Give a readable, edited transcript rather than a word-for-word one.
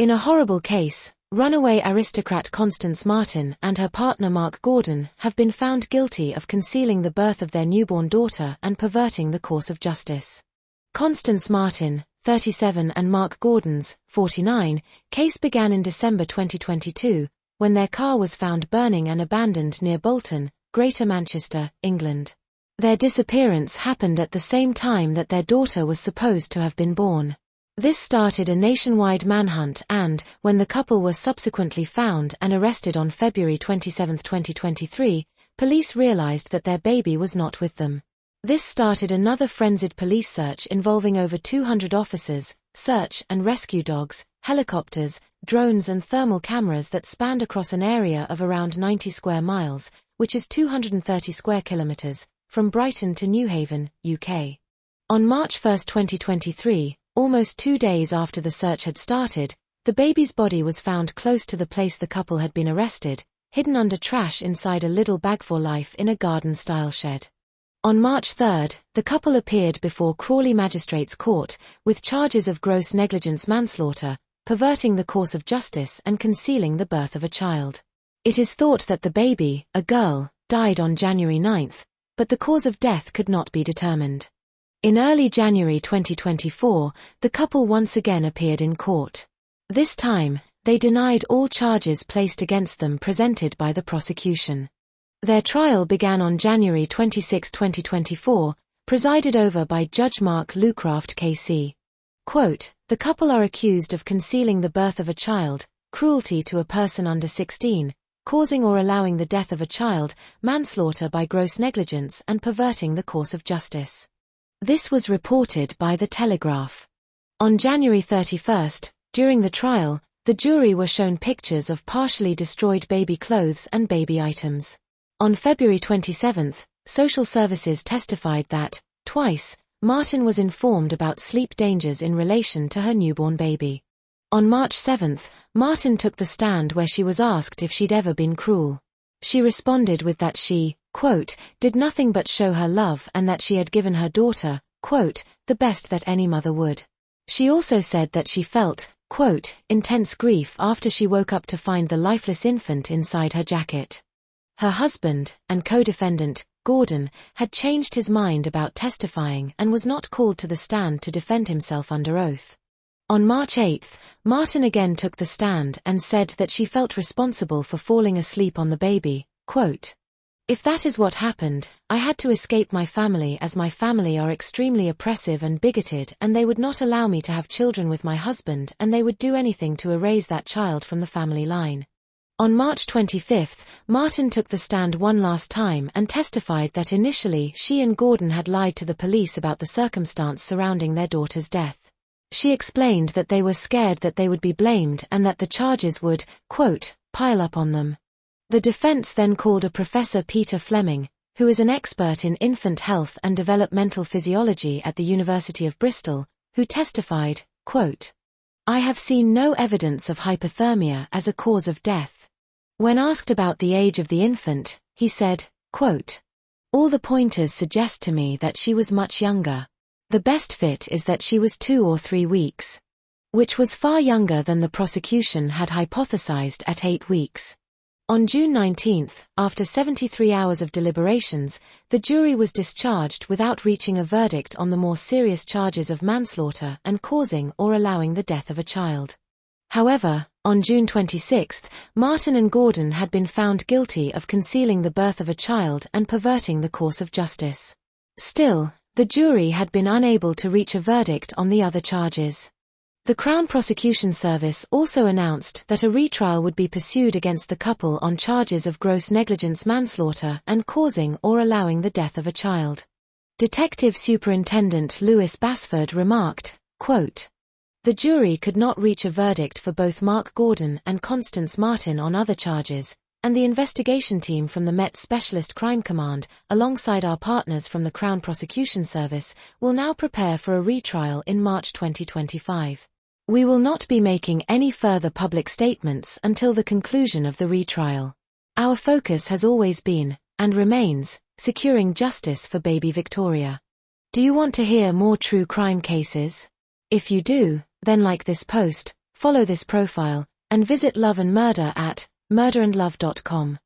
In a horrible case, runaway aristocrat Constance Marten and her partner Mark Gordon have been found guilty of concealing the birth of their newborn daughter and perverting the course of justice. Constance Marten, 37, and Mark Gordon's, 49, case began in December 2022, when their car was found burning and abandoned near Bolton, Greater Manchester, England. Their disappearance happened at the same time that their daughter was supposed to have been born. This started a nationwide manhunt and, when the couple were subsequently found and arrested on February 27, 2023, police realized that their baby was not with them. This started another frenzied police search involving over 200 officers, search and rescue dogs, helicopters, drones and thermal cameras that spanned across an area of around 90 square miles, which is 230 square kilometers, from Brighton to Newhaven, UK. On March 1, 2023, almost 2 days after the search had started, the baby's body was found close to the place the couple had been arrested, hidden under trash inside a little bag for life in a garden-style shed. On March 3, the couple appeared before Crawley Magistrates Court, with charges of gross negligence manslaughter, perverting the course of justice and concealing the birth of a child. It is thought that the baby, a girl, died on January 9, but the cause of death could not be determined. In early January 2024, the couple once again appeared in court. This time, they denied all charges placed against them presented by the prosecution. Their trial began on January 26, 2024, presided over by Judge Mark Lucraft KC. Quote, "The couple are accused of concealing the birth of a child, cruelty to a person under 16, causing or allowing the death of a child, manslaughter by gross negligence and perverting the course of justice." This was reported by The Telegraph. On January 31, during the trial, the jury were shown pictures of partially destroyed baby clothes and baby items. On February 27, social services testified that, twice, Marten was informed about sleep dangers in relation to her newborn baby. On March 7, Marten took the stand where she was asked if she'd ever been cruel. She responded with that she, quote, "did nothing but show her love and that she had given her daughter, quote, the best that any mother would." She also said that she felt, quote, "intense grief after she woke up to find the lifeless infant inside her jacket." Her husband, and co-defendant, Gordon, had changed his mind about testifying and was not called to the stand to defend himself under oath. On March 8, Marten again took the stand and said that she felt responsible for falling asleep on the baby, quote, "If that is what happened, I had to escape my family as my family are extremely oppressive and bigoted and they would not allow me to have children with my husband and they would do anything to erase that child from the family line." On March 25, Marten took the stand one last time and testified that initially she and Gordon had lied to the police about the circumstance surrounding their daughter's death. She explained that they were scared that they would be blamed and that the charges would, quote, "pile up on them." The defense then called a Professor Peter Fleming, who is an expert in infant health and developmental physiology at the University of Bristol, who testified, quote, "I have seen no evidence of hypothermia as a cause of death." When asked about the age of the infant, he said, quote, "All the pointers suggest to me that she was much younger. The best fit is that she was 2 or 3 weeks. Which was far younger than the prosecution had hypothesized at 8 weeks. On June 19, after 73 hours of deliberations, the jury was discharged without reaching a verdict on the more serious charges of manslaughter and causing or allowing the death of a child. However, on June 26, Marten and Gordon had been found guilty of concealing the birth of a child and perverting the course of justice. Still, the jury had been unable to reach a verdict on the other charges. The Crown Prosecution Service also announced that a retrial would be pursued against the couple on charges of gross negligence manslaughter and causing or allowing the death of a child. Detective Superintendent Lewis Basford remarked, quote, "The jury could not reach a verdict for both Mark Gordon and Constance Marten on other charges, and the investigation team from the Met Specialist Crime Command, alongside our partners from the Crown Prosecution Service, will now prepare for a retrial in March 2025. We will not be making any further public statements until the conclusion of the retrial. Our focus has always been, and remains, securing justice for baby Victoria. Do you want to hear more true crime cases? If you do, then like this post, follow this profile, and visit Love and Murder at murderandlove.com.